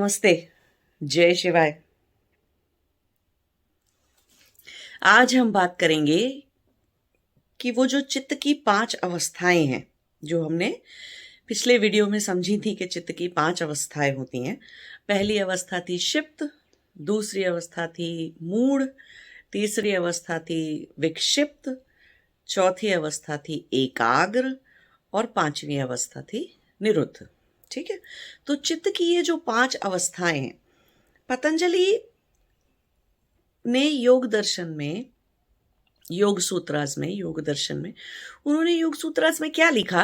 नमस्ते। जय शिवाय। आज हम बात करेंगे कि वो जो चित्त की 5 अवस्थाएं हैं, जो हमने पिछले वीडियो में समझी थी कि चित्त की 5 अवस्थाएं होती हैं। पहली अवस्था थी क्षिप्त, दूसरी अवस्था थी मूढ़, तीसरी अवस्था थी विक्षिप्त, चौथी अवस्था थी एकाग्र और पांचवी अवस्था थी निरुद्ध। ठीक है। तो चित्त की ये जो 5 अवस्थाएं हैं, पतंजलि ने योग दर्शन में, योग सूत्रास में, योग दर्शन में उन्होंने योग सूत्रास में क्या लिखा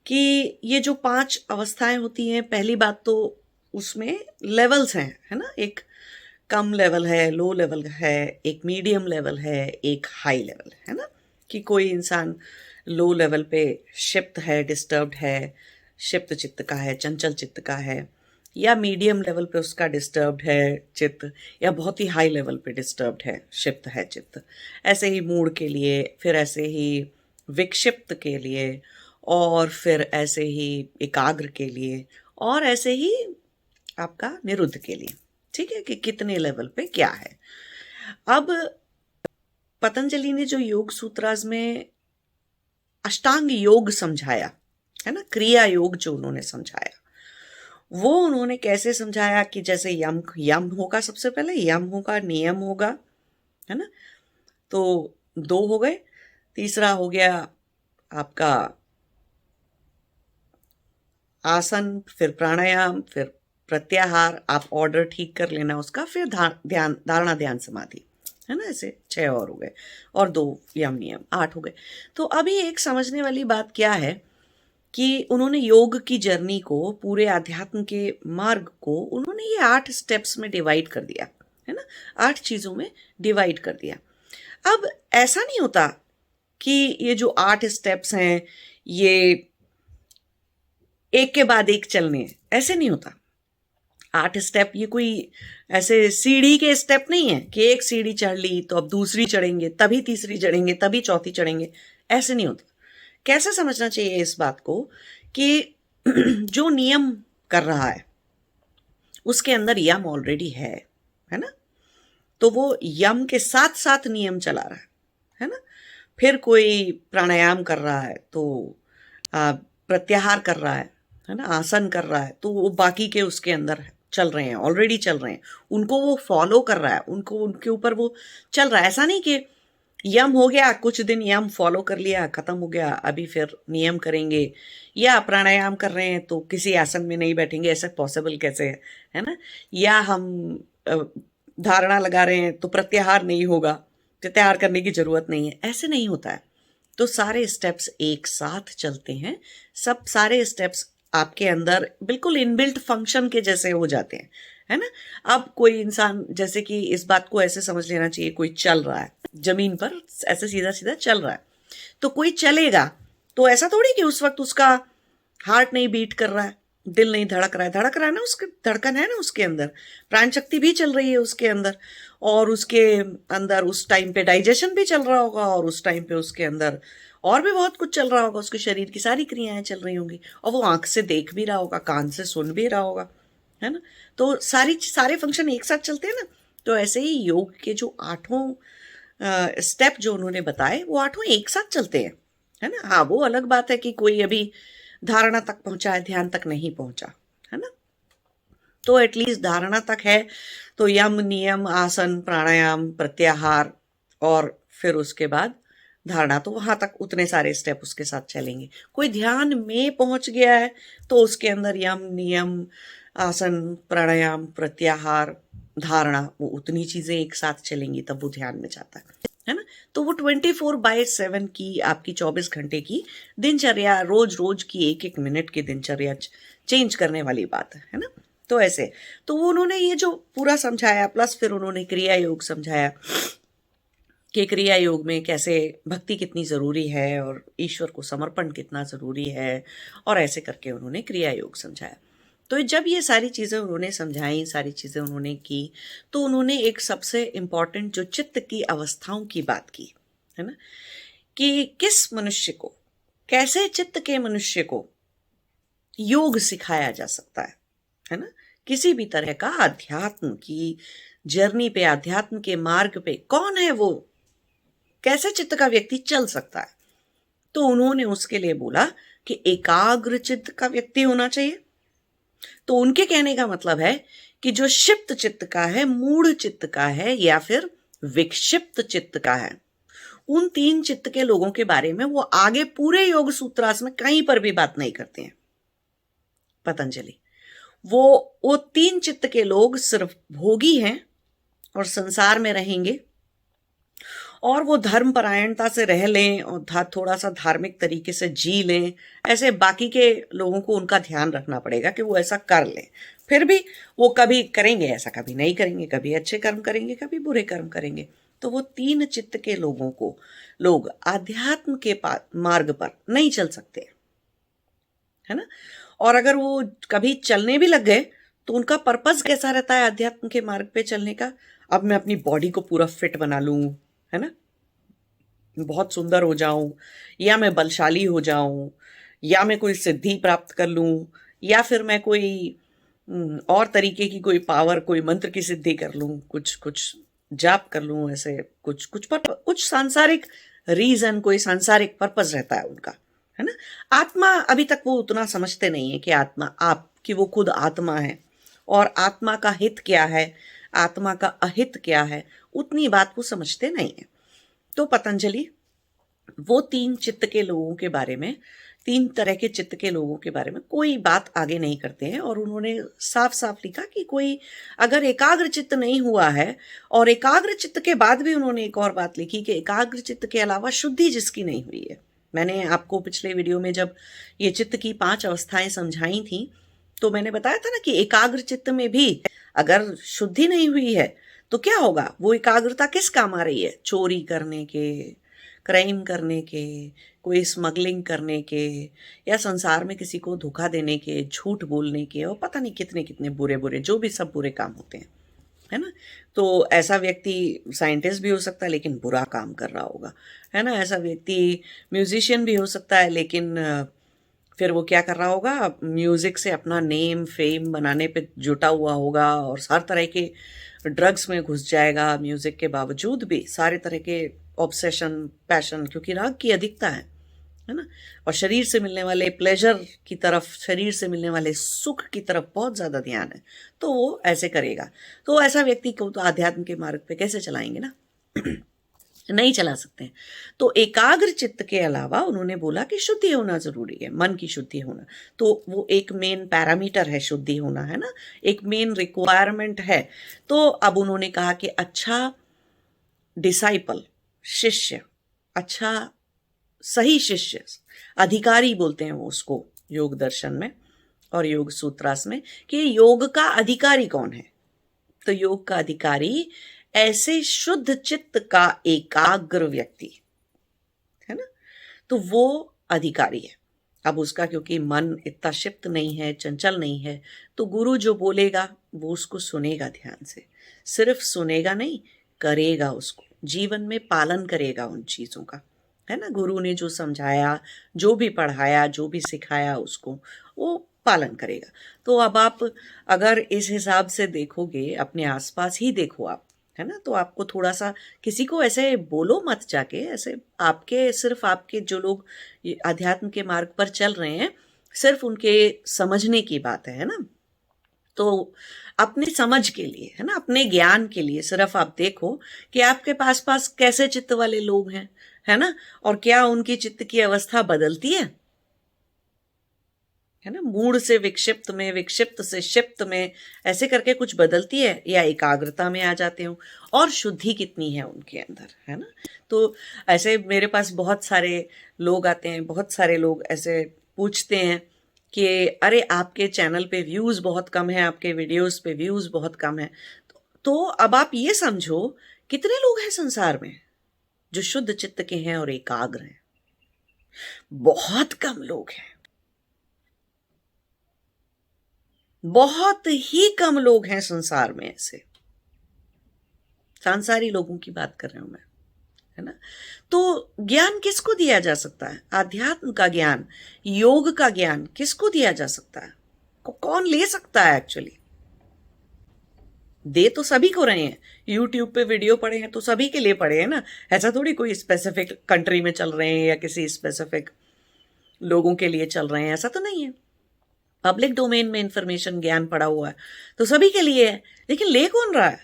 कि ये जो 5 अवस्थाएं होती हैं, पहली बात तो उसमें लेवल्स हैं, है ना। एक कम लेवल है, लो लेवल है, एक मीडियम लेवल है, एक हाई लेवल है ना। कि कोई इंसान लो लेवल पे क्षिप्त है, डिस्टर्ब्ड है, क्षिप्त चित्त का है, चंचल चित्त का है, या मीडियम लेवल पे उसका डिस्टर्ब्ड है चित्त, या बहुत ही हाई लेवल पे डिस्टर्ब्ड है, क्षिप्त है चित्त। ऐसे ही मूड के लिए, फिर ऐसे ही विक्षिप्त के लिए, और फिर ऐसे ही एकाग्र के लिए, और ऐसे ही आपका निरुद्ध के लिए। ठीक है, कि कितने लेवल पे क्या है। अब पतंजलि ने जो योग सूत्रास में अष्टांग योग समझाया है ना, क्रिया योग जो उन्होंने समझाया, वो उन्होंने कैसे समझाया कि जैसे यम यम होगा, सबसे पहले यम होगा, नियम होगा, है ना। तो 2 हो गए। तीसरा हो गया आपका आसन, फिर प्राणायाम, फिर प्रत्याहार, आप ऑर्डर ठीक कर लेना उसका, फिर ध्यान, धारणा, ध्यान, समाधि, है ना। ऐसे 6 और हो गए, और 2 यम नियम, 8 हो गए। तो अभी एक समझने वाली बात क्या है कि उन्होंने योग की जर्नी को, पूरे अध्यात्म के मार्ग को उन्होंने ये 8 स्टेप्स में डिवाइड कर दिया, है ना। 8 चीजों में डिवाइड कर दिया। अब ऐसा नहीं होता कि ये जो 8 स्टेप्स हैं ये एक के बाद एक चलने हैं, ऐसे नहीं होता। 8 स्टेप ये कोई ऐसे सीढ़ी के स्टेप नहीं है कि एक सीढ़ी चढ़ ली तो अब दूसरी चढ़ेंगे, तभी तीसरी चढ़ेंगे, तभी चौथी चढ़ेंगे, ऐसे नहीं होता। कैसे समझना चाहिए इस बात को कि जो नियम कर रहा है उसके अंदर यम ऑलरेडी है ना। तो वो यम के साथ साथ नियम चला रहा है ना। फिर कोई प्राणायाम कर रहा है तो प्रत्याहार कर रहा है ना, आसन कर रहा है, तो वो बाकी के उसके अंदर चल रहे हैं, ऑलरेडी चल रहे हैं, उनको वो फॉलो कर रहा है, उनको उनके ऊपर वो चल रहा है। ऐसा नहीं कि यम हो गया, कुछ दिन यम फॉलो कर लिया, खत्म हो गया, अभी फिर नियम करेंगे, या प्राणायाम कर रहे हैं तो किसी आसन में नहीं बैठेंगे, ऐसा पॉसिबल कैसे है ना। या हम अ, धारणा लगा रहे हैं तो प्रत्याहार नहीं होगा, प्रत्याहार करने की जरूरत नहीं है, ऐसे नहीं होता है। तो सारे स्टेप्स एक साथ चलते हैं, सब सारे स्टेप्स आपके अंदर बिल्कुल इनबिल्ट फंक्शन के जैसे हो जाते हैं, है ना। अब कोई इंसान, जैसे कि इस बात को ऐसे समझ लेना चाहिए, कोई चल रहा है जमीन पर, ऐसे सीधा सीधा चल रहा है, तो कोई चलेगा तो ऐसा थोड़ी कि उस वक्त उसका हार्ट नहीं बीट कर रहा है, दिल नहीं धड़क रहा है, धड़क रहा है ना, उसके धड़कन है ना, उसके अंदर प्राण शक्ति भी चल रही है उसके अंदर, और उसके अंदर उस टाइम पे डाइजेशन भी चल रहा होगा, और उस टाइम पे उसके अंदर और भी बहुत कुछ चल रहा होगा, उसके शरीर की सारी क्रियाएं चल रही होंगी, और वो आंख से देख भी रहा होगा, कान से सुन भी रहा होगा, है ना। तो सारे फंक्शन एक साथ चलते हैं ना। तो ऐसे ही योग के जो 8 स्टेप जो उन्होंने बताए, वो 8 एक साथ चलते हैं, है ना। हाँ, वो अलग बात है कि कोई अभी धारणा तक पहुंचा है, ध्यान तक नहीं पहुंचा, है ना। तो एटलीस्ट धारणा तक है तो यम नियम, आसन, प्राणायाम, प्रत्याहार, और फिर उसके बाद धारणा, तो वहां तक उतने सारे स्टेप उसके साथ चलेंगे। कोई ध्यान में पहुंच गया है तो उसके अंदर यम नियम, आसन, प्राणायाम, प्रत्याहार, धारणा, वो उतनी चीजें एक साथ चलेंगी, तब वो ध्यान में जाता है ना। तो वो 24/7 की, आपकी 24 घंटे की दिनचर्या, रोज रोज की एक एक मिनट की दिनचर्या चेंज करने वाली बात है ना। तो ऐसे, तो वो उन्होंने ये जो पूरा समझाया, प्लस फिर उन्होंने क्रिया योग समझाया कि क्रिया योग में कैसे भक्ति कितनी जरूरी है, और ईश्वर को समर्पण कितना जरूरी है, और ऐसे करके उन्होंने क्रिया योग समझाया। तो जब ये सारी चीजें उन्होंने समझाई, सारी चीजें उन्होंने की, तो उन्होंने एक सबसे इंपॉर्टेंट जो चित्त की अवस्थाओं की बात की, है ना, कि किस मनुष्य को, कैसे चित्त के मनुष्य को योग सिखाया जा सकता है ना। किसी भी तरह का अध्यात्म की जर्नी पे, अध्यात्म के मार्ग पे कौन है वो, कैसे चित्त का व्यक्ति चल सकता है? तो उन्होंने उसके लिए बोला कि एकाग्र चित्त का व्यक्ति होना चाहिए। तो उनके कहने का मतलब है कि जो क्षिप्त चित्त का है, मूढ़ चित्त का है, या फिर विक्षिप्त चित्त का है, उन 3 चित्त के लोगों के बारे में वो आगे पूरे योग सूत्रास में कहीं पर भी बात नहीं करते हैं पतंजलि। वो 3 चित्त के लोग सिर्फ भोगी हैं और संसार में रहेंगे, और वो धर्म परायणता से रह लें और थोड़ा सा धार्मिक तरीके से जी लें। ऐसे बाकी के लोगों को उनका ध्यान रखना पड़ेगा कि वो ऐसा कर लें। फिर भी वो कभी करेंगे ऐसा, कभी नहीं करेंगे, कभी अच्छे कर्म करेंगे, कभी बुरे कर्म करेंगे। तो वो 3 चित्त के लोगों को लोग आध्यात्म के मार्ग पर नहीं चल सकते, है ना। और अगर वो कभी चलने भी लग गए तो उनका पर्पस कैसा रहता है अध्यात्म के मार्ग पे चलने का? अब मैं अपनी बॉडी को पूरा फिट बना लूं, है ना, बहुत सुंदर हो जाऊं, या मैं बलशाली हो जाऊं, या मैं कोई सिद्धि प्राप्त कर लूं, या फिर मैं कोई और तरीके की कोई पावर, कोई मंत्र की सिद्धि कर लूं, कुछ कुछ जाप कर लूं, ऐसे कुछ कुछ कुछ सांसारिक रीजन, कोई सांसारिक पर्पस रहता है उनका, है ना। आत्मा अभी तक वो उतना समझते नहीं है कि आत्मा कि वो खुद आत्मा है, और आत्मा का हित क्या है, आत्मा का अहित क्या है, उतनी बात वो समझते नहीं है। तो पतंजलि वो 3 चित्त के लोगों के बारे में, 3 तरह के चित्त के लोगों के बारे में कोई बात आगे नहीं करते हैं। और उन्होंने साफ साफ लिखा कि कोई अगर एकाग्र चित्त नहीं हुआ है, और एकाग्र चित्त के बाद भी उन्होंने एक और बात लिखी कि एकाग्र चित्त के अलावा शुद्धि जिसकी नहीं हुई है। मैंने आपको पिछले वीडियो में जब ये चित्त की 5 अवस्थाएं समझाई थी तो मैंने बताया था ना कि एकाग्र चित्त में भी अगर शुद्धि नहीं हुई है तो क्या होगा? वो एकाग्रता किस काम आ रही है? चोरी करने के, क्राइम करने के, कोई स्मगलिंग करने के, या संसार में किसी को धोखा देने के, झूठ बोलने के, और पता नहीं कितने कितने बुरे बुरे जो भी सब बुरे काम होते हैं, है ना। तो ऐसा व्यक्ति साइंटिस्ट भी हो सकता है लेकिन बुरा काम कर रहा होगा, है ना। ऐसा व्यक्ति म्यूजिशियन भी हो सकता है लेकिन फिर वो क्या कर रहा होगा? म्यूजिक से अपना नेम फेम बनाने पे जुटा हुआ होगा, और हर तरह के ड्रग्स में घुस जाएगा म्यूजिक के बावजूद भी, सारे तरह के ऑब्सेशन, पैशन, क्योंकि राग की अधिकता है ना। और शरीर से मिलने वाले प्लेजर की तरफ, शरीर से मिलने वाले सुख की तरफ बहुत ज्यादा ध्यान है, तो वो ऐसे करेगा। तो ऐसा व्यक्ति को तो आध्यात्म के मार्ग पे कैसे चलाएंगे ना नहीं चला सकते। तो एकाग्र चित्त के अलावा उन्होंने बोला कि शुद्धि होना जरूरी है, मन की शुद्धि होना। तो वो एक मेन पैरामीटर है शुद्धि होना, है ना, एक मेन रिक्वायरमेंट है। तो अब उन्होंने कहा कि अच्छा डिसाइपल, शिष्य, अच्छा सही शिष्य, अधिकारी बोलते हैं वो उसको योग दर्शन में और योग सूत्रास में, कि योग का अधिकारी कौन है? तो योग का अधिकारी ऐसे शुद्ध चित्त का एकाग्र व्यक्ति, है ना, तो वो अधिकारी है। अब उसका क्योंकि मन इतना क्षिप्त नहीं है, चंचल नहीं है, तो गुरु जो बोलेगा वो उसको सुनेगा ध्यान से, सिर्फ सुनेगा नहीं, करेगा, उसको जीवन में पालन करेगा उन चीजों का, है ना। गुरु ने जो समझाया, जो भी पढ़ाया, जो भी सिखाया, उसको वो पालन करेगा। तो अब आप अगर इस हिसाब से देखोगे, अपने आसपास ही देखो आप, है ना, तो आपको थोड़ा सा, किसी को ऐसे बोलो मत जाके, ऐसे आपके, सिर्फ आपके जो लोग अध्यात्म के मार्ग पर चल रहे हैं, सिर्फ उनके समझने की बात है ना। तो अपनी समझ के लिए, है ना, अपने ज्ञान के लिए सिर्फ आप देखो कि आपके पास पास कैसे चित्त वाले लोग हैं, है ना, और क्या उनकी चित्त की अवस्था बदलती है ना, मूड से विक्षिप्त में, विक्षिप्त से क्षिप्त में, ऐसे करके कुछ बदलती है, या एकाग्रता में आ जाते हो, और शुद्धि कितनी है उनके अंदर, है ना। तो ऐसे मेरे पास बहुत सारे लोग आते हैं, बहुत सारे लोग ऐसे पूछते हैं कि अरे आपके चैनल पे व्यूज बहुत कम है, आपके वीडियोस पे व्यूज बहुत कम है। तो अब आप ये समझो कितने लोग हैं संसार में जो शुद्ध चित्त के हैं और एकाग्र हैं? बहुत कम लोग हैं, बहुत ही कम लोग हैं संसार में ऐसे। सांसारी लोगों की बात कर रहा हूं मैं, है ना। तो ज्ञान किसको दिया जा सकता है? अध्यात्म का ज्ञान, योग का ज्ञान किसको दिया जा सकता है? कौन ले सकता है एक्चुअली? दे तो सभी को रहे हैं, यूट्यूब पे वीडियो पड़े हैं तो सभी के लिए पड़े हैं ना। ऐसा थोड़ी कोई स्पेसिफिक कंट्री में चल रहे हैं या किसी स्पेसिफिक लोगों के लिए चल रहे हैं, ऐसा तो नहीं है। पब्लिक डोमेन में इंफॉर्मेशन ज्ञान पड़ा हुआ है तो सभी के लिए है। लेकिन ले कौन रहा है?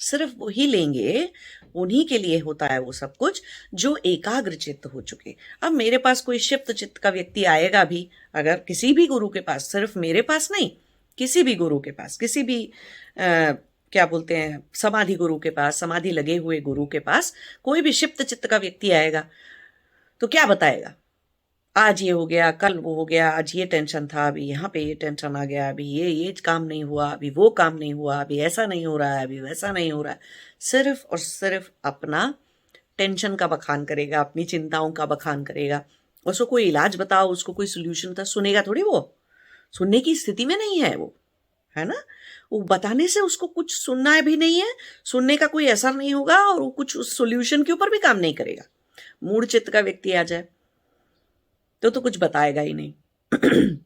सिर्फ वही लेंगे, उन्हीं के लिए होता है वो सब कुछ जो एकाग्र चित्त हो चुके। अब मेरे पास कोई क्षिप्त चित्त का व्यक्ति आएगा भी, अगर किसी भी गुरु के पास, सिर्फ मेरे पास नहीं, किसी भी गुरु के पास, किसी भी क्या बोलते हैं, समाधि गुरु के पास, समाधि लगे हुए गुरु के पास कोई भी क्षिप्त चित्त का व्यक्ति आएगा तो क्या बताएगा? आज ये हो गया, कल वो हो गया, आज ये टेंशन था, अभी यहाँ पे ये टेंशन आ गया, अभी ये काम नहीं हुआ, अभी वो काम नहीं हुआ, अभी ऐसा नहीं हो रहा है, अभी वैसा नहीं हो रहा है। सिर्फ और सिर्फ अपना टेंशन का बखान करेगा, अपनी चिंताओं का बखान करेगा। उसको कोई इलाज बताओ, उसको कोई सोल्यूशन था, सुनेगा थोड़ी वो, सुनने की स्थिति में नहीं है वो, है ना। वो बताने से उसको कुछ सुनना भी नहीं है, सुनने का कोई असर नहीं होगा और वो कुछ उस सोल्यूशन के ऊपर भी काम नहीं करेगा। मूड चित्त का व्यक्ति आ जाए तो कुछ बताएगा ही नहीं।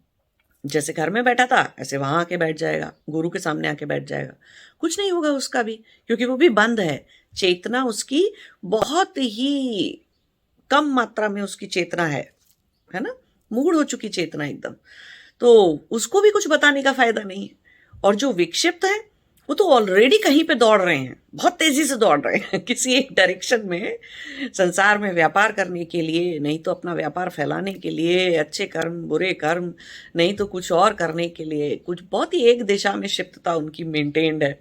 जैसे घर में बैठा था ऐसे वहां आके बैठ जाएगा, गुरु के सामने आके बैठ जाएगा, कुछ नहीं होगा उसका भी, क्योंकि वो भी बंद है। चेतना उसकी बहुत ही कम मात्रा में उसकी चेतना है ना, मूड हो चुकी चेतना एकदम, तो उसको भी कुछ बताने का फायदा नहीं है। और जो विक्षिप्त है वो तो ऑलरेडी कहीं पे दौड़ रहे हैं, बहुत तेजी से दौड़ रहे हैं किसी एक डायरेक्शन में, संसार में व्यापार करने के लिए, नहीं तो अपना व्यापार फैलाने के लिए, अच्छे कर्म बुरे कर्म, नहीं तो कुछ और करने के लिए, कुछ बहुत ही एक दिशा में क्षिप्तता उनकी मेंटेन्ड है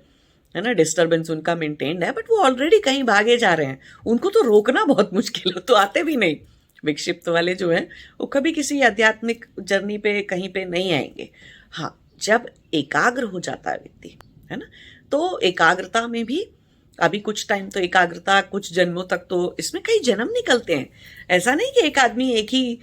ना, डिस्टर्बेंस उनका मेंटेन्ड है, बट वो ऑलरेडी कहीं भागे जा रहे हैं। उनको तो रोकना बहुत मुश्किल हो, तो आते भी नहीं। विक्षिप्त वाले जो हैं वो कभी किसी आध्यात्मिक जर्नी पे कहीं पे नहीं आएंगे। हाँ, जब एकाग्र हो जाता है व्यक्ति, है ना, तो एकाग्रता में भी अभी कुछ टाइम तो एकाग्रता, कुछ जन्मों तक तो इसमें कई जन्म निकलते हैं। ऐसा नहीं कि एक आदमी एक ही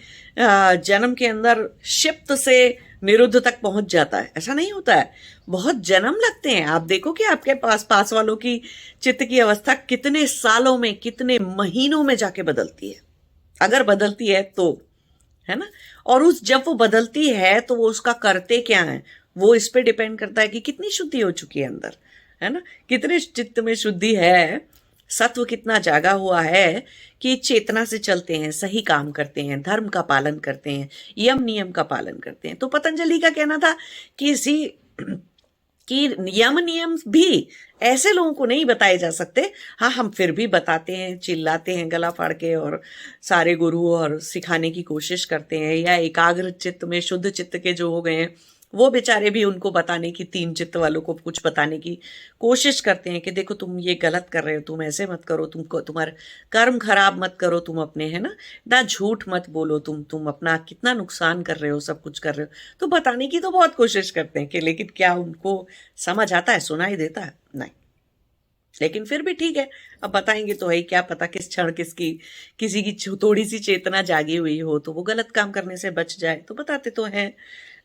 जन्म के अंदर क्षिप्त से निरुद्ध तक पहुंच जाता है, ऐसा नहीं होता है। बहुत जन्म लगते हैं। आप देखो कि आपके पास वालों की चित्त की अवस्था कितने सालों में, कितने महीनों में जाके बदलती है, अगर बदलती है तो, है ना। और जब वो बदलती है तो वो उसका करते क्या है, वो इस पे डिपेंड करता है कि कितनी शुद्धि हो चुकी है अंदर, है ना, कितने चित्त में शुद्धि है, सत्व कितना जागा हुआ है कि चेतना से चलते हैं, सही काम करते हैं, धर्म का पालन करते हैं, यम नियम का पालन करते हैं। तो पतंजलि का कहना था कि यम नियम भी ऐसे लोगों को नहीं बताए जा सकते। हाँ, हम फिर भी बताते हैं, चिल्लाते हैं गला फाड़ के और सारे गुरु और सिखाने की कोशिश करते हैं, या एकाग्र चित्त में शुद्ध चित्त के जो हो गए हैं वो बेचारे भी उनको बताने की, तीन चित्त वालों को कुछ बताने की कोशिश करते हैं कि देखो तुम ये गलत कर रहे हो, तुम ऐसे मत करो, तुमको तुम्हारा कर्म खराब मत करो, तुम अपने, है ना, ना झूठ मत बोलो, तुम अपना कितना नुकसान कर रहे हो, सब कुछ कर रहे हो। तो बताने की तो बहुत कोशिश करते हैं कि, लेकिन क्या उनको समझ आता है, सुनाई देता है? नहीं। लेकिन फिर भी ठीक है, अब बताएंगे तो है, क्या पता किस क्षण किसी की थोड़ी सी चेतना जागी हुई हो तो वो गलत काम करने से बच जाए, तो बताते तो हैं।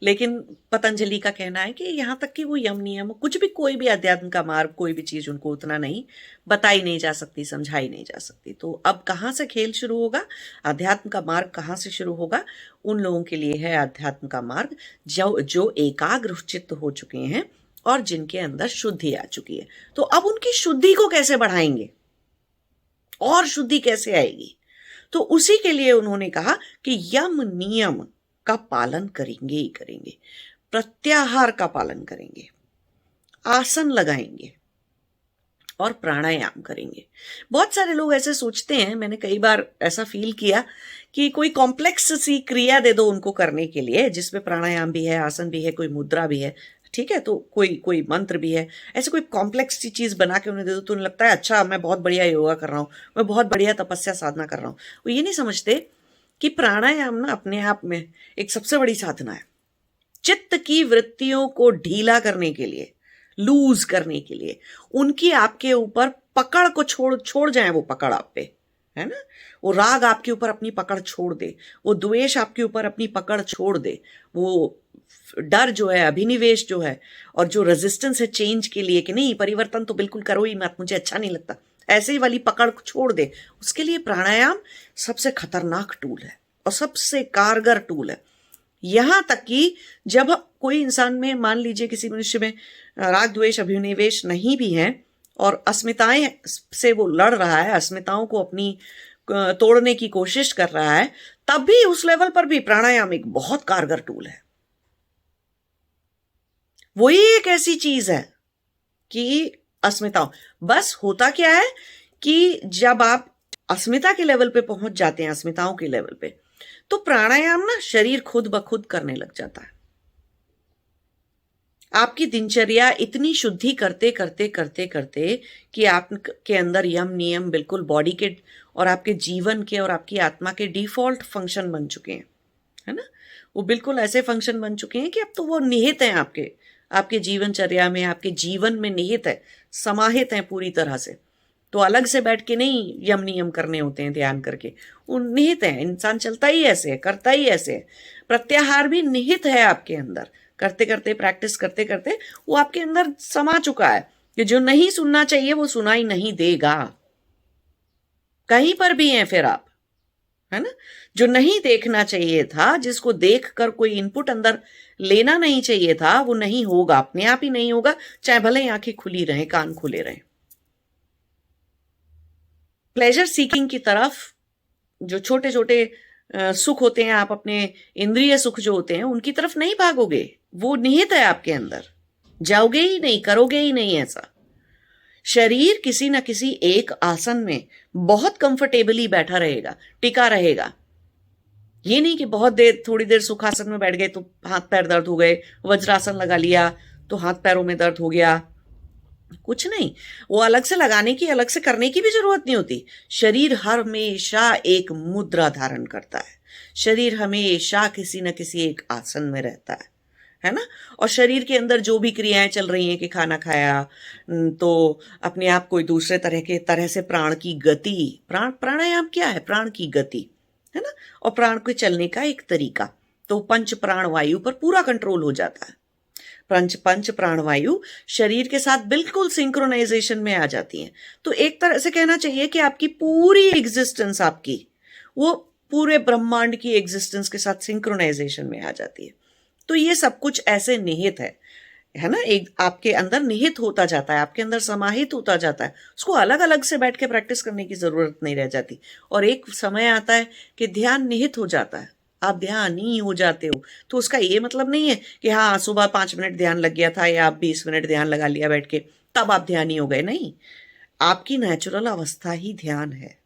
लेकिन पतंजलि का कहना है कि यहाँ तक कि वो यम नियम, कुछ भी, कोई भी अध्यात्म का मार्ग, कोई भी चीज उनको उतना नहीं बताई नहीं जा सकती, समझाई नहीं जा सकती। तो अब कहाँ से खेल शुरू होगा, अध्यात्म का मार्ग कहाँ से शुरू होगा? उन लोगों के लिए है अध्यात्म का मार्ग जो एकाग्र चित्त हो चुके हैं और जिनके अंदर शुद्धि आ चुकी है। तो अब उनकी शुद्धि को कैसे बढ़ाएंगे और शुद्धि कैसे आएगी? तो उसी के लिए उन्होंने कहा कि यम नियम का पालन करेंगे ही करेंगे, प्रत्याहार का पालन करेंगे, आसन लगाएंगे और प्राणायाम करेंगे। बहुत सारे लोग ऐसे सोचते हैं, मैंने कई बार ऐसा फील किया कि कोई कॉम्प्लेक्स सी क्रिया दे दो उनको करने के लिए, जिसमें प्राणायाम भी है, आसन भी है, कोई मुद्रा भी है, ठीक है, तो कोई मंत्र भी है, ऐसे कोई कॉम्प्लेक्स सी चीज बना के उन्हें दे दो तो उन्हें लगता है अच्छा मैं बहुत बढ़िया योगा कर रहा हूँ, मैं बहुत बढ़िया तपस्या साधना कर रहा हूँ। वो ये नहीं समझते कि प्राणायाम ना अपने आप में एक सबसे बड़ी साधना है, चित्त की वृत्तियों को ढीला करने के लिए, लूज करने के लिए, उनकी आपके ऊपर पकड़ को छोड़ जाए, वो पकड़ आप पे, है ना, वो राग आपके ऊपर अपनी पकड़ छोड़ दे, वो द्वेष आपके ऊपर अपनी पकड़ छोड़ दे, वो डर जो है, अभिनिवेश जो है, और जो रेजिस्टेंस है चेंज के लिए कि नहीं परिवर्तन तो बिल्कुल करो ही मत, मुझे अच्छा नहीं लगता, ऐसे ही वाली पकड़ को छोड़ दे, उसके लिए प्राणायाम सबसे खतरनाक टूल है और सबसे कारगर टूल है। यहां तक कि जब कोई इंसान में, मान लीजिए किसी मनुष्य में राग द्वेष अभिनिवेश नहीं भी है और अस्मिताएं से वो लड़ रहा है, अस्मिताओं को अपनी तोड़ने की कोशिश कर रहा है, तब भी उस लेवल पर भी प्राणायाम एक बहुत कारगर टूल है। वही एक ऐसी चीज है कि अस्मिताओं, बस होता क्या है कि जब आप अस्मिता के लेवल पे पहुंच जाते हैं, अस्मिताओं के लेवल पे, तो प्राणायाम ना शरीर खुद ब खुद करने लग जाता है। आपकी दिनचर्या इतनी शुद्धि करते करते करते करते कि आपके अंदर यम नियम बिल्कुल बॉडी के और आपके जीवन के और आपकी आत्मा के डिफॉल्ट फंक्शन बन चुके हैं, है ना। वो बिल्कुल ऐसे फंक्शन बन चुके हैं कि अब तो वो निहित हैं आपके आपके जीवनचर्या में, आपके जीवन में निहित है, समाहित हैं पूरी तरह से। तो अलग से बैठ के नहीं यम नियम करने होते हैं ध्यान करके, वो निहित है। इंसान चलता ही ऐसे है, करता ही ऐसे है। प्रत्याहार भी निहित है आपके अंदर, करते करते प्रैक्टिस करते करते वो आपके अंदर समा चुका है कि जो नहीं सुनना चाहिए वो सुनाई नहीं देगा, कहीं पर भी हैं फिर आप, है ना। जो नहीं देखना चाहिए था, जिसको देखकर कोई इनपुट अंदर लेना नहीं चाहिए था, वो नहीं होगा, अपने आप ही नहीं होगा, चाहे भले ही आंखें खुली रहें, कान खुले रहें। प्लेजर सीकिंग की तरफ जो छोटे छोटे सुख होते हैं, आप अपने इंद्रिय सुख जो होते हैं उनकी तरफ नहीं भागोगे, वो निहित है आपके अंदर, जाओगे ही नहीं, करोगे ही नहीं ऐसा। शरीर किसी न किसी एक आसन में बहुत कंफर्टेबली बैठा रहेगा, टिका रहेगा। ये नहीं कि बहुत देर, थोड़ी देर सुखासन में बैठ गए तो हाथ पैर दर्द हो गए, वज्रासन लगा लिया तो हाथ पैरों में दर्द हो गया, कुछ नहीं। वो अलग से लगाने की, अलग से करने की भी जरूरत नहीं होती। शरीर हमेशा एक मुद्रा धारण करता है, शरीर हमेशा किसी न किसी एक आसन में रहता है ना। और शरीर के अंदर जो भी क्रियाएं चल रही हैं कि खाना खाया तो अपने आप कोई दूसरे तरह से प्राण की गति, प्राणायाम क्या है, प्राण की गति, है ना। और प्राण के चलने का एक तरीका, तो पंच प्राण वायु पर पूरा कंट्रोल हो जाता है। पंच प्राण वायु शरीर के साथ बिल्कुल सिंक्रोनाइजेशन में आ जाती हैं। तो एक तरह से कहना चाहिए कि आपकी पूरी एग्जिस्टेंस, आपकी वो पूरे ब्रह्मांड की एग्जिस्टेंस के साथ सिंक्रोनाइजेशन में आ जाती है। तो ये सब कुछ ऐसे निहित है ना, एक आपके अंदर निहित होता जाता है, आपके अंदर समाहित होता जाता है। उसको अलग अलग से बैठ के प्रैक्टिस करने की जरूरत नहीं रह जाती। और एक समय आता है कि ध्यान निहित हो जाता है, आप ध्यानी हो जाते हो। तो उसका ये मतलब नहीं है कि हाँ सुबह 5 मिनट ध्यान लग गया था या आप 20 मिनट ध्यान लगा लिया बैठ के तब आप ध्यानी हो गए, नहीं। आपकी नेचुरल अवस्था ही ध्यान है।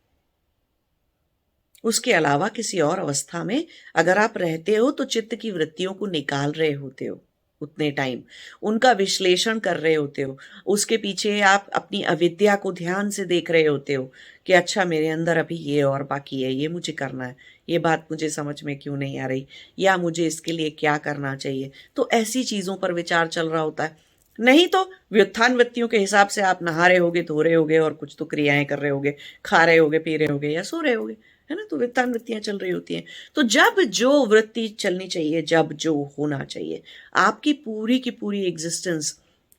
उसके अलावा किसी और अवस्था में अगर आप रहते हो तो चित्त की वृत्तियों को निकाल रहे होते हो, उतने टाइम उनका विश्लेषण कर रहे होते हो। उसके पीछे आप अपनी अविद्या को ध्यान से देख रहे होते हो कि अच्छा मेरे अंदर अभी ये और बाकी है, ये मुझे करना है, ये बात मुझे समझ में क्यों नहीं आ रही, या मुझे इसके लिए क्या करना चाहिए। तो ऐसी चीजों पर विचार चल रहा होता है। नहीं तो व्युत्थान वृत्तियों के हिसाब से आप नहा रहे होगे, धो रहे होगे और कुछ तो क्रियाएं कर रहे होगे, खा रहे होगे, पी रहे होगे या सो रहे होगे, है ना। तो व्युत्थान वृत्तियां चल रही होती हैं। तो जब जो वृत्ति चलनी चाहिए, जब जो होना चाहिए, आपकी पूरी की पूरी एग्जिस्टेंस,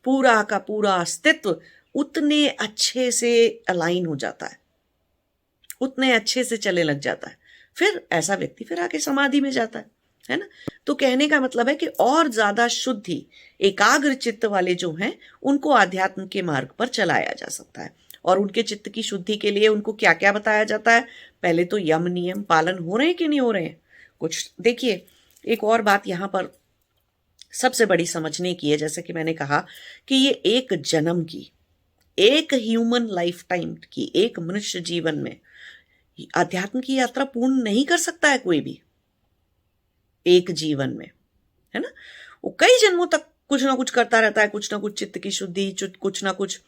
पूरा का पूरा अस्तित्व उतने अच्छे से अलाइन हो जाता है, उतने अच्छे से चले लग जाता है। फिर ऐसा व्यक्ति फिर आके समाधि में जाता है ना। तो कहने का मतलब है कि और ज्यादा शुद्धि, एकाग्र चित्त वाले जो हैं उनको आध्यात्म के मार्ग पर चलाया जा सकता है। और उनके चित्त की शुद्धि के लिए उनको क्या क्या बताया जाता है, पहले तो यम नियम पालन हो रहे हैं कि नहीं हो रहे हैं कुछ देखिए। एक और बात यहाँ पर सबसे बड़ी समझने की है, जैसे कि मैंने कहा कि ये एक जन्म की, एक ह्यूमन लाइफ टाइम की, एक मनुष्य जीवन में अध्यात्म की यात्रा पूर्ण नहीं कर सकता है कोई भी एक जीवन में, है ना। वो कई जन्मों तक कुछ ना कुछ करता रहता है, कुछ ना कुछ चित्त की शुद्धि, कुछ ना कुछ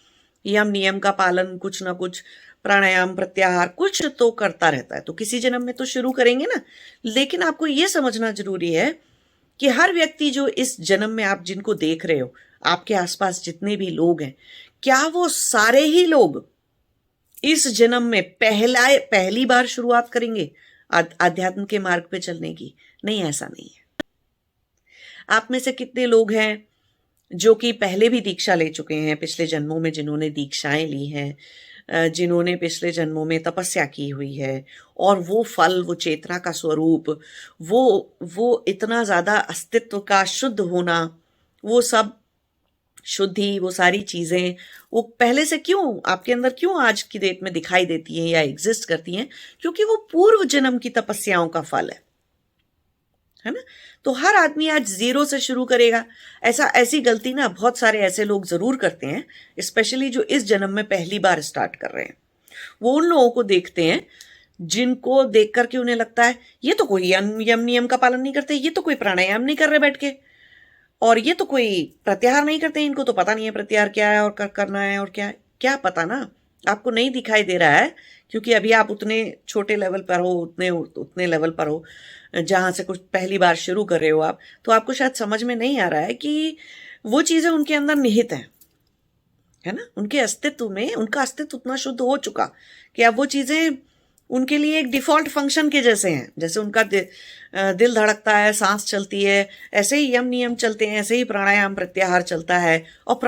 यम नियम का पालन, कुछ ना कुछ प्राणायाम प्रत्याहार, कुछ तो करता रहता है। तो किसी जन्म में तो शुरू करेंगे ना। लेकिन आपको यह समझना जरूरी है कि हर व्यक्ति जो इस जन्म में आप जिनको देख रहे हो, आपके आसपास जितने भी लोग हैं, क्या वो सारे ही लोग इस जन्म में पहली बार शुरुआत करेंगे आध्यात्म के मार्ग पे चलने की? नहीं, ऐसा नहीं है। आप में से कितने लोग हैं जो कि पहले भी दीक्षा ले चुके हैं, पिछले जन्मों में जिन्होंने दीक्षाएं ली हैं, जिन्होंने पिछले जन्मों में तपस्या की हुई है, और वो फल, वो चेतना का स्वरूप, वो इतना ज्यादा अस्तित्व का शुद्ध होना, वो सब शुद्धि, वो सारी चीजें वो पहले से क्यों आपके अंदर क्यों आज की डेट में दिखाई देती हैं या एग्जिस्ट करती हैं? क्योंकि वो पूर्व जन्म की तपस्याओं का फल है ना? तो हर आदमी आज जीरो से शुरू करेगा। ऐसी गलती ना बहुत सारे ऐसे लोग जरूर करते हैं, स्पेशली जो इस जन्म में पहली बार स्टार्ट कर रहे हैं। वो उन लोगों को देखते हैं जिनको देख करके उन्हें लगता है ये तो कोई यम नियम का पालन नहीं करते, ये तो कोई प्राणायाम नहीं कर रहे बैठ के, और ये तो कोई प्रत्याहार नहीं करते, इनको तो पता नहीं है प्रत्याहार क्या है और करना है और क्या है। क्या पता ना, आपको नहीं दिखाई दे रहा है क्योंकि अभी आप उतने छोटे लेवल पर हो, उतने लेवल पर हो जहां से कुछ पहली बार शुरू कर रहे हो आप, तो आपको शायद समझ में नहीं आ रहा है कि वो चीजें उनके अंदर निहित हैं, है ना? उनके अस्तित्व में उनका अस्तित्व उतना शुद्ध हो चुका कि अब वो चीजें उनके लिए एक डिफॉल्ट फंक्शन के जैसे हैं। जैसे उनका दिल धड़कता है, सांस चलती है, ऐसे ही यम नियम चलते हैं, ऐसे ही प्राणायाम प्रत्याहार चलता है, और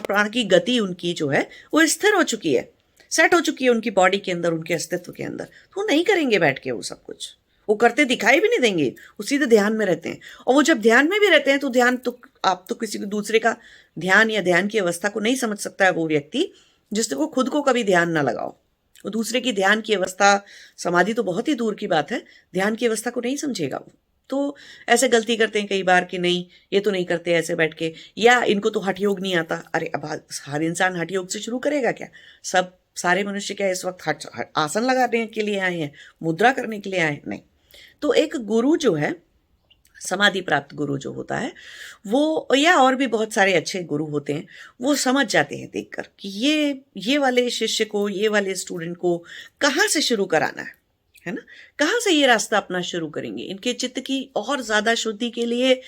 प्राण की गति उनकी जो है वो स्थिर हो चुकी है, सेट हो चुकी है उनकी बॉडी के अंदर, उनके अस्तित्व के अंदर। तो वो नहीं करेंगे बैठ के वो सब कुछ, वो करते दिखाई भी नहीं देंगे, वो सीधे ध्यान में रहते हैं। और वो जब ध्यान में भी रहते हैं तो ध्यान तो आप तो किसी दूसरे का ध्यान या ध्यान की अवस्था को नहीं समझ सकता है वो व्यक्ति जिससे वो खुद को कभी ध्यान ना लगाओ। वो दूसरे की ध्यान की अवस्था, समाधि तो बहुत ही दूर की बात है, ध्यान की अवस्था को नहीं समझेगा वो। तो ऐसे गलती करते हैं कई बार कि नहीं ये तो नहीं करते ऐसे बैठ के, या इनको तो हठ योग नहीं आता। अरे अब हर इंसान हठ योग से शुरू करेगा क्या? सारे मनुष्य क्या इस वक्त आसन लगाने के लिए आए हैं, मुद्रा करने के लिए आए? नहीं। तो एक गुरु जो है, समाधि प्राप्त गुरु जो होता है वो, या और भी बहुत सारे अच्छे गुरु होते हैं, वो समझ जाते हैं देखकर कि ये वाले शिष्य को, ये वाले स्टूडेंट को कहाँ से शुरू कराना है ना? कहाँ से ये रास्ता अपना शुरू करेंगे? इनके चित्त की और ज्यादा शुद्धि के लिए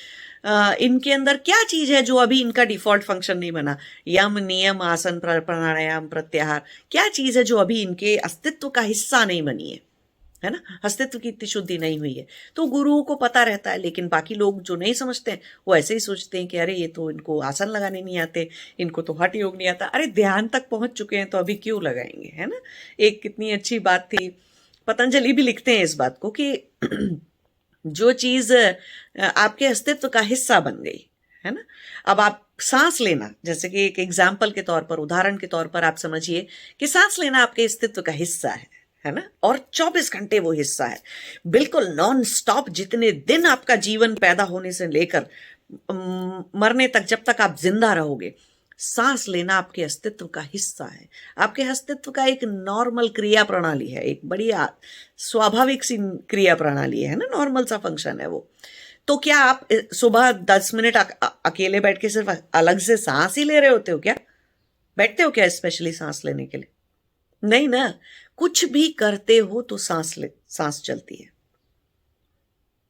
इनके अंदर क्या चीज है जो अभी इनका डिफॉल्ट फंक्शन नहीं बना? यम नियम आसन प्राणायाम प्रत्याहार, क्या चीज है जो अभी इनके अस्तित्व का हिस्सा नहीं बनी है ना? अस्तित्व की इतनी शुद्धि नहीं हुई है। तो गुरुओं को पता रहता है, लेकिन बाकी लोग जो नहीं समझते हैं वो ऐसे ही सोचते हैं कि अरे ये तो इनको आसन लगाने नहीं आते, इनको तो हठ योग नहीं आता। अरे ध्यान तक पहुंच चुके हैं तो अभी क्यों लगाएंगे, है ना? एक कितनी अच्छी बात थी, पतंजलि भी लिखते हैं इस बात को कि जो चीज आपके अस्तित्व का हिस्सा बन गई है ना, अब आप सांस लेना, जैसे कि एक एग्जाम्पल के तौर पर, उदाहरण के तौर पर आप समझिए कि सांस लेना आपके अस्तित्व का हिस्सा है ना, और 24 घंटे वो हिस्सा है, बिल्कुल नॉन स्टॉप। जितने दिन आपका जीवन पैदा होने से लेकर मरने तक, जब तक आप जिंदा रहोगे, सांस लेना आपके अस्तित्व का हिस्सा है, आपके अस्तित्व का एक नॉर्मल क्रिया प्रणाली है, एक बड़ी स्वाभाविक सी क्रिया प्रणाली है ना, नॉर्मल सा फंक्शन है वो। तो क्या आप सुबह 10 मिनट अकेले बैठ के सिर्फ अलग से सांस ही ले रहे होते हो क्या? बैठते हो क्या स्पेशली सांस लेने के लिए? नहीं ना, कुछ भी करते हो तो सांस चलती है।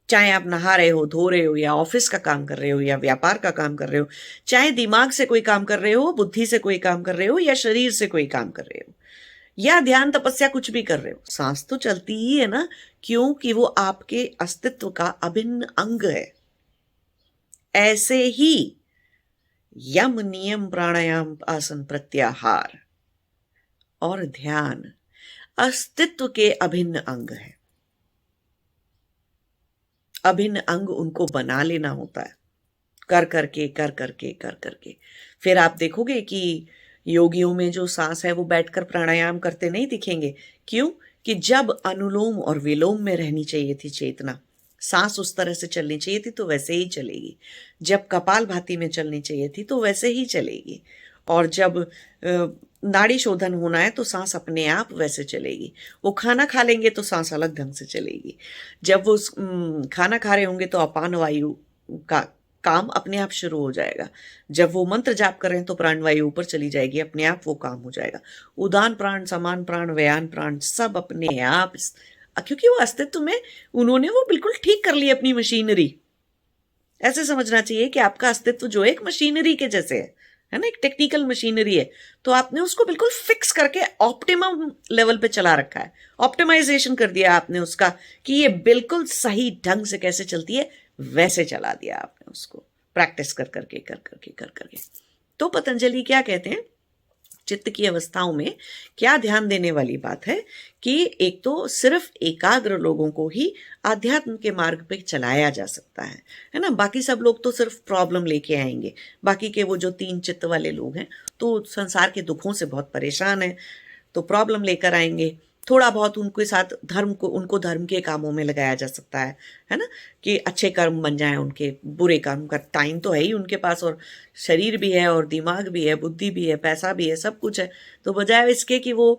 चाहे आप नहा रहे हो, धो रहे हो, या ऑफिस का काम कर रहे हो, या व्यापार का काम कर रहे हो, चाहे दिमाग से कोई काम कर रहे हो, बुद्धि से कोई काम कर रहे हो, या शरीर से कोई काम कर रहे हो, या ध्यान तपस्या कुछ भी कर रहे हो, सांस तो चलती ही है ना, क्योंकि वो आपके अस्तित्व का अभिन्न अंग है। ऐसे ही यम नियम प्राणायाम आसन प्रत्याहार और ध्यान अस्तित्व के अभिन्न अंग है। अभिन्न अंग उनको बना लेना होता है, कर करके। फिर आप देखोगे कि योगियों में जो सांस है वो बैठकर प्राणायाम करते नहीं दिखेंगे। क्यों? कि जब अनुलोम और विलोम में रहनी चाहिए थी चेतना, सांस उस तरह से चलनी चाहिए थी तो वैसे ही चलेगी। जब कपालभाति में चलनी चाहिए थी तो वैसे ही चलेगी। और जब नाड़ी शोधन होना है तो सांस अपने आप वैसे चलेगी। वो खाना खा लेंगे तो सांस अलग ढंग से चलेगी। जब वो खाना खा रहे होंगे तो अपान वायु का काम अपने आप शुरू हो जाएगा। जब वो मंत्र जाप कर रहे हैं तो प्राण वायु ऊपर चली जाएगी, अपने आप वो काम हो जाएगा। उदान प्राण, समान प्राण, व्यान प्राण सब अपने आप, क्योंकि वो अस्तित्व में उन्होंने वो बिल्कुल ठीक कर ली अपनी मशीनरी। ऐसे समझना चाहिए कि आपका अस्तित्व जो एक मशीनरी के जैसे है ना, एक टेक्निकल मशीनरी है, तो आपने उसको बिल्कुल फिक्स करके ऑप्टिमम लेवल पे चला रखा है, ऑप्टिमाइजेशन कर दिया आपने उसका कि ये बिल्कुल सही ढंग से कैसे चलती है वैसे चला दिया आपने उसको, प्रैक्टिस कर करके। तो पतंजलि क्या कहते हैं चित्त की अवस्थाओं में क्या ध्यान देने वाली बात है कि एक तो सिर्फ एकाग्र लोगों को ही आध्यात्म के मार्ग पे चलाया जा सकता है ना। बाकी सब लोग तो सिर्फ प्रॉब्लम लेके आएंगे। बाकी के वो जो 3 चित्त वाले लोग हैं तो संसार के दुखों से बहुत परेशान हैं, तो प्रॉब्लम लेकर आएंगे। थोड़ा बहुत उनके साथ उनको धर्म के कामों में लगाया जा सकता है ना, कि अच्छे कर्म बन जाएं उनके। बुरे कर्म का टाइम तो है ही उनके पास, और शरीर भी है और दिमाग भी है, बुद्धि भी है, पैसा भी है, सब कुछ है। तो बजाय इसके कि वो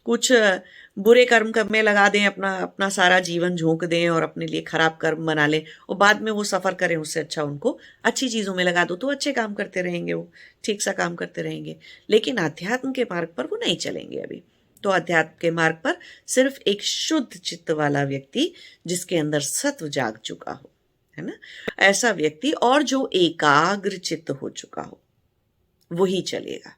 कुछ बुरे कर्म में लगा दें, अपना अपना सारा जीवन झोंक दें और अपने लिए खराब कर्म बना लें और बाद में वो सफ़र करें, उससे अच्छा उनको अच्छी चीज़ों में लगा दो तो अच्छे काम करते रहेंगे, वो ठीक सा काम करते रहेंगे। लेकिन अध्यात्म के मार्ग पर वो नहीं चलेंगे अभी। तो अध्यात्म के मार्ग पर सिर्फ एक शुद्ध चित्त वाला व्यक्ति, जिसके अंदर सत्व जाग चुका हो, है ना, ऐसा व्यक्ति, और जो एकाग्र चित्त हो चुका हो, वही चलेगा।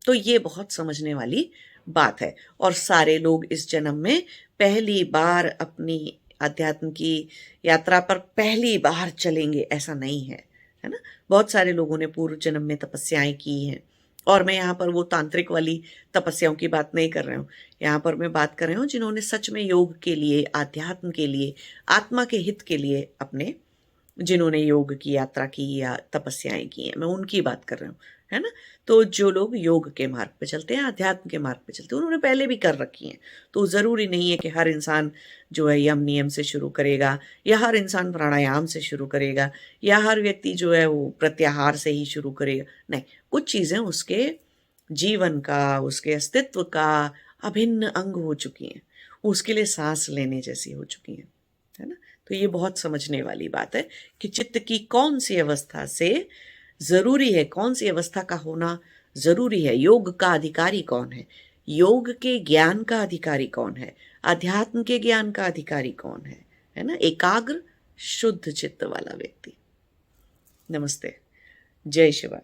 तो ये बहुत समझने वाली बात है। और सारे लोग इस जन्म में पहली बार अपनी अध्यात्म की यात्रा पर पहली बार चलेंगे, ऐसा नहीं है ना। बहुत सारे लोगों ने पूर्व जन्म में तपस्याएं की हैं, और मैं यहाँ पर वो तांत्रिक वाली तपस्याओं की बात नहीं कर रही हूँ। यहाँ पर मैं बात कर रही हूँ जिन्होंने सच में योग के लिए, आध्यात्म के लिए, आत्मा के हित के लिए अपने, जिन्होंने योग की यात्रा की या तपस्याएं की हैं, मैं उनकी बात कर रही हूँ, है ना। तो जो लोग योग के मार्ग पे चलते हैं, अध्यात्म के मार्ग पे चलते हैं, उन्होंने पहले भी कर रखी हैं। तो ज़रूरी नहीं है कि हर इंसान जो है यम नियम से शुरू करेगा, या हर इंसान प्राणायाम से शुरू करेगा, या हर व्यक्ति जो है वो प्रत्याहार से ही शुरू करेगा। नहीं, कुछ चीज़ें उसके जीवन का, उसके अस्तित्व का अभिन्न अंग हो चुकी हैं, उसके लिए सांस लेने जैसी हो चुकी हैं, है ना। तो ये बहुत समझने वाली बात है कि चित्त की कौन सी अवस्था से ज़रूरी है, कौन सी अवस्था का होना ज़रूरी है, योग का अधिकारी कौन है, योग के ज्ञान का अधिकारी कौन है, अध्यात्म के ज्ञान का अधिकारी कौन है ना। एकाग्र शुद्ध चित्त वाला व्यक्ति। नमस्ते, जय शिवाय।